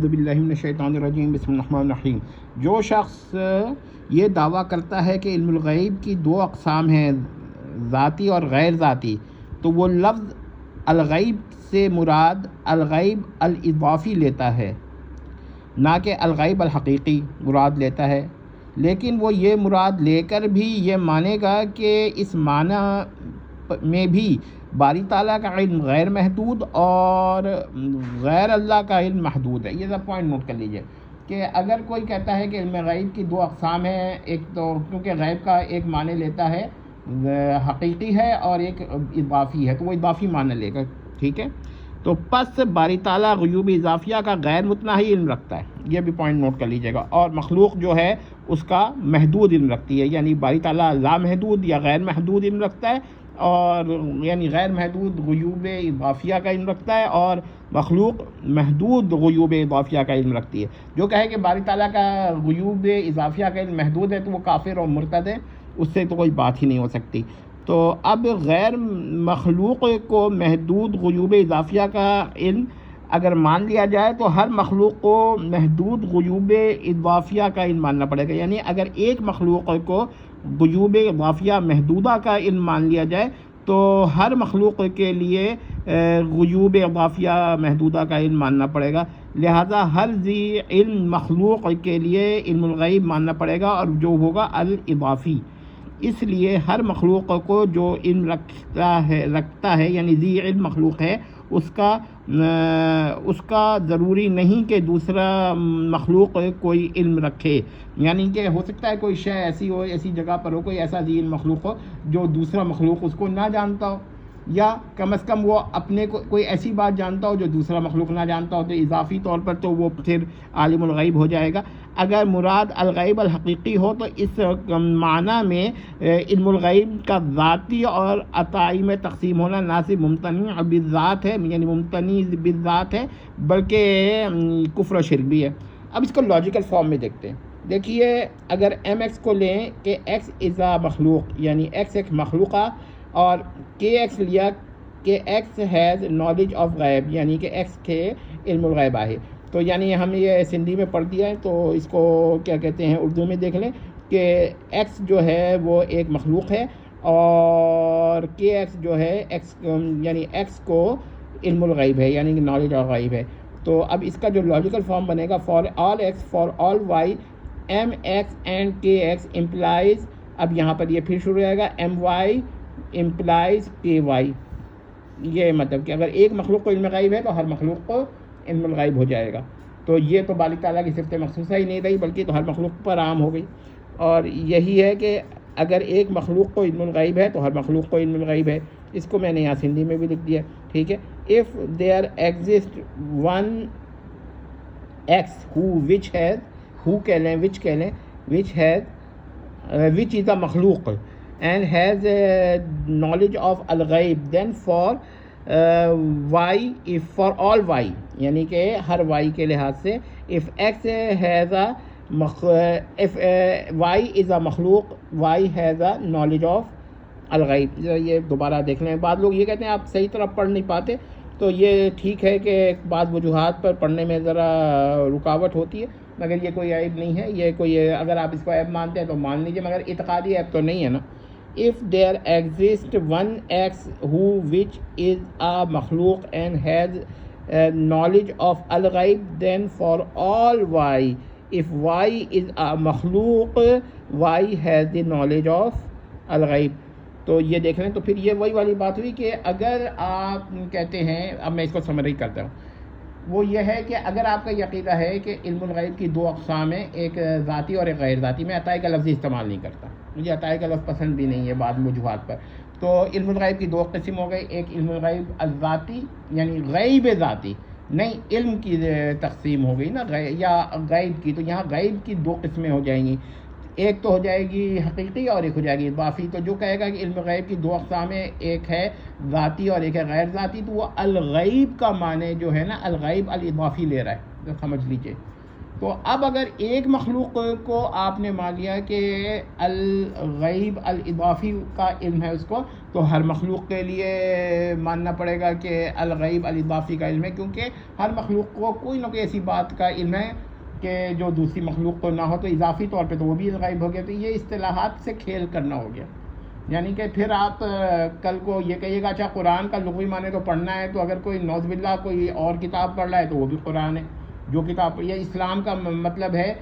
اعوذ باللہ من الشیطان الرجیم، بسم اللہ الرحمن الرحیم۔ جو شخص یہ دعویٰ کرتا ہے کہ علم الغیب کی دو اقسام ہیں، ذاتی اور غیر ذاتی، تو وہ لفظ الغیب سے مراد الغیب الاضافی لیتا ہے، نہ کہ الغیب الحقیقی مراد لیتا ہے۔ لیکن وہ یہ مراد لے کر بھی یہ مانے گا کہ اس معنی میں بھی باری تعالیٰ کا علم غیر محدود اور غیر اللہ کا علم محدود ہے۔ یہ سب پوائنٹ نوٹ کر لیجئے کہ اگر کوئی کہتا ہے کہ علم غیب کی دو اقسام ہیں، ایک تو کیونکہ غیب کا ایک معنی لیتا ہے حقیقی ہے اور ایک اضافی ہے، تو وہ اضافی معنی لے گا، ٹھیک ہے۔ تو پس باری تعالیٰ غیوب اضافیہ کا غیر متناہی علم رکھتا ہے، یہ بھی پوائنٹ نوٹ کر لیجیے گا، اور مخلوق جو ہے اس کا محدود علم رکھتی ہے، یعنی باری تعالیٰ لامحدود یا غیر محدود علم رکھتا ہے، اور یعنی غیر محدود غیوب اضافیہ کا علم رکھتا ہے، اور مخلوق محدود غیوب اضافیہ کا علم رکھتی ہے۔ جو کہے کہ باری تعالیٰ کا غیوب اضافیہ کا علم محدود ہے تو وہ کافر اور مرتد ہے، اس سے تو کوئی بات ہی نہیں ہو سکتی۔ تو اب غیر مخلوق کو محدود غیوب اضافیہ کا علم اگر مان لیا جائے تو ہر مخلوق کو محدود غیوب اضافیہ کا علم ماننا پڑے گا، یعنی اگر ایک مخلوق کو غیوب اضافیہ محدودہ کا علم مان لیا جائے تو ہر مخلوق کے لیے غیوب اضافیہ محدودہ کا علم ماننا پڑے گا، لہذا ہر ذی علم مخلوق کے لیے علم الغیب ماننا پڑے گا، اور جو ہوگا الاضافی۔ اس لیے ہر مخلوق کو جو علم رکھتا ہے یعنی ذی علم مخلوق ہے، اس کا ضروری نہیں کہ دوسرا مخلوق کوئی علم رکھے، یعنی کہ ہو سکتا ہے کوئی شے ایسی ہو، ایسی جگہ پر ہو، کوئی ایسا ذی علم مخلوق ہو جو دوسرا مخلوق اس کو نہ جانتا ہو، یا کم از کم وہ اپنے کو کوئی ایسی بات جانتا ہو جو دوسرا مخلوق نہ جانتا ہو، تو اضافی طور پر تو وہ پھر عالم الغیب ہو جائے گا۔ اگر مراد الغیب الحقیقی ہو تو اس معنی میں علم الغیب کا ذاتی اور عطائی میں تقسیم ہونا نہ صرف ممتنع بالذات ہے، یعنی ممتنع بالذات ہے، بلکہ کفر و شرک بھی ہے۔ اب اس کو لاجیکل فارم میں دیکھتے ہیں۔ دیکھیے، اگر ایم ایکس کو لیں کہ ایکس از اے مخلوق، یعنی ایکس ایک مخلوقہ، اور کے ایکس لیا کہ ایکس ہیز نالج آف غیب، یعنی کہ ایکس کے علم الغیب ہے، تو یعنی ہم یہ سندھی میں پڑھ دیا ہے، تو اس کو کیا کہتے ہیں اردو میں دیکھ لیں کہ ایکس جو ہے وہ ایک مخلوق ہے، اور کے ایکس جو ہے ایکس یعنی ایکس کو علم الغیب ہے، یعنی کہ نالج آف غیب ہے۔ تو اب اس کا جو لاجیکل فارم بنے گا، for all X for all Y M X and K X employees, اب یہاں پر یہ پھر شروع رہے گا، ایم وائی امپلائز کے وائی، یہ مطلب کہ اگر ایک مخلوق کو علم غیب ہے تو ہر مخلوق کو علم الغیب ہو جائے گا۔ تو یہ تو باری تعالیٰ کی صفت مخصوصہ ہی نہیں رہی، بلکہ تو ہر مخلوق پر عام ہو گئی، اور یہی ہے کہ اگر ایک مخلوق کو علم الغیب ہے تو ہر مخلوق کو علم الغیب ہے۔ اس کو میں نے یہاں سندھی میں بھی لکھ دیا، ٹھیک ہے۔ if there exists one x which is a مخلوق and has knowledge of al-ghaib, then for y, if for all y یعنی کہ ہر y کے لحاظ سے if x has a if y is a مخلوق, y has a knowledge of الغیب۔ یہ دوبارہ دیکھ لیں، بعض لوگ یہ کہتے ہیں آپ صحیح طرح پڑھ نہیں پاتے، تو یہ ٹھیک ہے کہ بعض وجوہات پر پڑھنے میں ذرا رکاوٹ ہوتی ہے، مگر یہ کوئی عیب نہیں ہے، یہ کوئی اگر آپ اس کو عیب مانتے ہیں تو مان لیجیے، مگر اعتقادی عیب تو نہیں ہے نا۔ if there exists one x which is a مخلوق and has knowledge of الغیب, then for all y if y is a مخلوق, y has the knowledge of الغیب۔ تو یہ دیکھ لیں، تو پھر یہ وہی والی بات ہوئی کہ اگر آپ کہتے ہیں، اب میں اس کو سمری کرتا ہوں، وہ یہ ہے کہ اگر آپ کا عقیدہ ہے کہ علم الغیب کی دو اقسام ہیں، ایک ذاتی اور ایک غیر ذاتی، میں عطائی کا لفظ استعمال نہیں کرتا، مجھے عطائی کا لفظ پسند بھی نہیں ہے بعض وجوہات پر۔ تو علم الغیب کی دو قسم ہو گئی، ایک علم الغیب الذاتی یعنی غیب ذاتی، نہیں علم کی تقسیم ہو گئی نا، یا غیب کی، تو یہاں غیب کی دو قسمیں ہو جائیں گی، ایک تو ہو جائے گی حقیقی اور ایک ہو جائے گی اضافی۔ تو جو کہے گا کہ علم غیب کی دو اقسام ہیں، ایک ہے ذاتی اور ایک ہے غیر ذاتی، تو وہ الغیب کا معنی جو ہے نا الغیب الاضافی لے رہا ہے، تو سمجھ لیجئے۔ تو اب اگر ایک مخلوق کو آپ نے مان لیا کہ الغیب الاضافی کا علم ہے اس کو، تو ہر مخلوق کے لیے ماننا پڑے گا کہ الغیب الاضافی کا علم ہے، کیونکہ ہر مخلوق کو کوئی نہ کوئی ایسی بات کا علم ہے کہ جو دوسری مخلوق کو نہ ہو، تو اضافی طور پہ تو وہ بھی غائب ہو گیا. تو یہ اصطلاحات سے کھیل کرنا ہو گیا. یعنی کہ پھر آپ کل کو یہ کہیے گا اچھا قرآن کا لغوی معنی تو پڑھنا ہے، تو اگر کوئی نعوذ باللہ کوئی اور کتاب پڑھ رہا ہے تو وہ بھی قرآن ہے. جو کتاب یہ اسلام کا مطلب ہے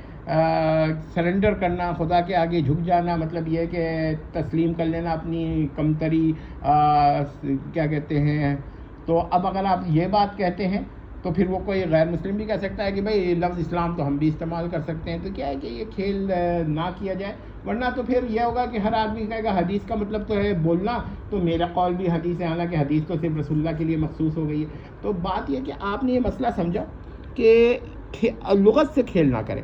سرنڈر کرنا، خدا کے آگے جھک جانا، مطلب یہ کہ تسلیم کر لینا اپنی کمتری کیا کہتے ہیں. تو اب اگر آپ یہ بات کہتے ہیں تو پھر وہ کوئی غیر مسلم بھی کہہ سکتا ہے کہ بھائی لفظ اسلام تو ہم بھی استعمال کر سکتے ہیں. تو کیا ہے کہ یہ کھیل نہ کیا جائے، ورنہ تو پھر یہ ہوگا کہ ہر آدمی کہے گا حدیث کا مطلب تو ہے بولنا، تو میرا قول بھی حدیث ہے، حالانکہ حدیث تو صرف رسول اللہ کے لیے مخصوص ہو گئی ہے. تو بات یہ کہ آپ نے یہ مسئلہ سمجھا کہ لغت سے کھیل نہ کریں.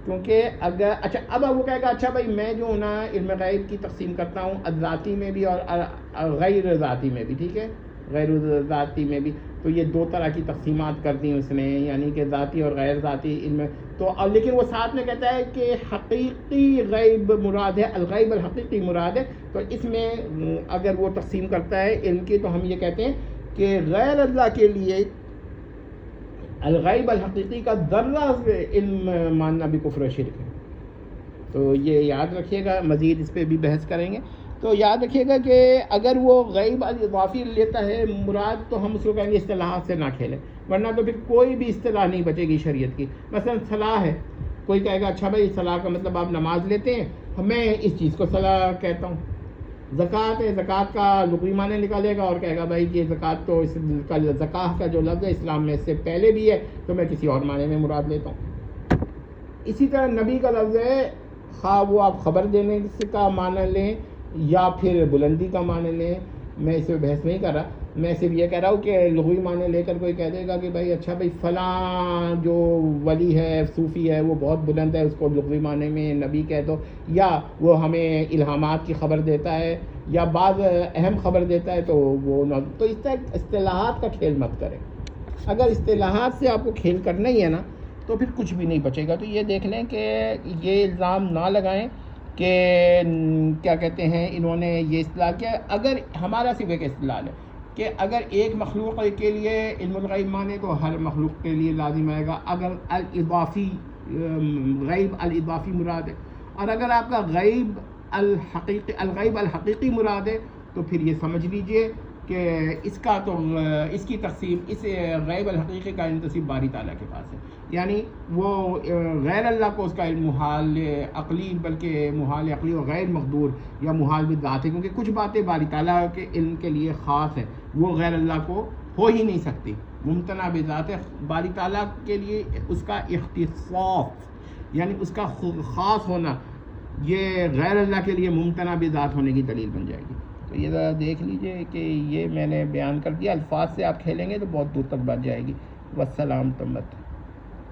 کیونکہ اگر اچھا اب وہ کہے گا اچھا بھائی میں جو نا علم غیب کی تقسیم کرتا ہوں ذاتی میں بھی اور غیر ذاتی میں بھی، ٹھیک ہے، غیر ذاتی میں بھی، تو یہ دو طرح کی تقسیمات کر دی اس نے، یعنی کہ ذاتی اور غیر ذاتی علم. تو لیکن وہ ساتھ میں کہتا ہے کہ حقیقی غیب مراد ہے، الغیب الحقیقی مراد ہے. تو اس میں اگر وہ تقسیم کرتا ہے علم کی، تو ہم یہ کہتے ہیں کہ غیر اللہ کے لیے الغیب الحقیقی کا ذرہ علم ماننا بھی کفر و شرک ہے. تو یہ یاد رکھیے گا، مزید اس پہ بھی بحث کریں گے. تو یاد رکھیے گا کہ اگر وہ غیب الاضافی لیتا ہے مراد، تو ہم اس کو کہیں گے اصطلاحات سے نہ کھیلیں، ورنہ تو پھر کوئی بھی اصطلاح نہیں بچے گی شریعت کی. مثلا صلاح ہے، کوئی کہے گا اچھا بھائی صلاح کا مطلب آپ نماز لیتے ہیں، میں اس چیز کو صلاح کہتا ہوں. زکوٰۃ ہے، زکوٰۃ کا لغوی معنی نکالے گا اور کہے گا بھائی یہ زکوٰۃ تو زکاہ کا جو لفظ ہے اسلام میں اس سے پہلے بھی ہے، تو میں کسی اور معنی میں مراد لیتا ہوں. اسی طرح نبی کا لفظ ہے، خواہ وہ آپ خبر دینے کا معنی لیں یا پھر بلندی کا معنی لیں، میں اس پہ بحث نہیں کر رہا. میں صرف یہ کہہ رہا ہوں کہ لغوی معنی لے کر کوئی کہہ دے گا کہ بھائی اچھا بھائی فلاں جو ولی ہے، صوفی ہے، وہ بہت بلند ہے، اس کو لغوی معنی میں نبی کہہ دو، یا وہ ہمیں الہامات کی خبر دیتا ہے یا بعض اہم خبر دیتا ہے، تو وہ تو اس طرح اصطلاحات کا کھیل مت کریں. اگر اصطلاحات سے آپ کو کھیل کرنا ہی ہے نا، تو پھر کچھ بھی نہیں بچے گا. تو یہ دیکھ لیں کہ یہ الزام نہ لگائیں کہ کیا کہتے ہیں انہوں نے یہ اصطلاح کیا. اگر ہمارا صرف ایک اصطلاح ہے کہ اگر ایک مخلوق کے لیے علم الغیب مانے تو ہر مخلوق کے لیے لازم آئے گا اگر الاضافی غیب الاضافی مراد ہے. اور اگر آپ کا غیب الحقیقی مراد ہے، تو پھر یہ سمجھ لیجئے کہ اس کا تو اس کی تقسیم اس غیب الحقیقی کا علم تو صرف باری تعالیٰ کے پاس ہے. یعنی وہ غیر اللہ کو اس کا علم محال عقلی، بلکہ محال عقلی و غیر مقدور یا محال بذات ہے، کیونکہ کچھ باتیں باری تعالیٰ کے علم کے لیے خاص ہیں، وہ غیر اللہ کو ہو ہی نہیں سکتی، ممتنع بذات ہے. باری تعالیٰ کے لیے اس کا اختصاص یعنی اس کا خاص ہونا، یہ غیر اللہ کے لیے ممتنع بذات ہونے کی دلیل بن جائے گی. تو یہ ذرا دیکھ لیجئے کہ یہ میں نے بیان کر دیا. الفاظ سے آپ کھیلیں گے تو بہت دور تک بات جائے گی. والسلام تمت.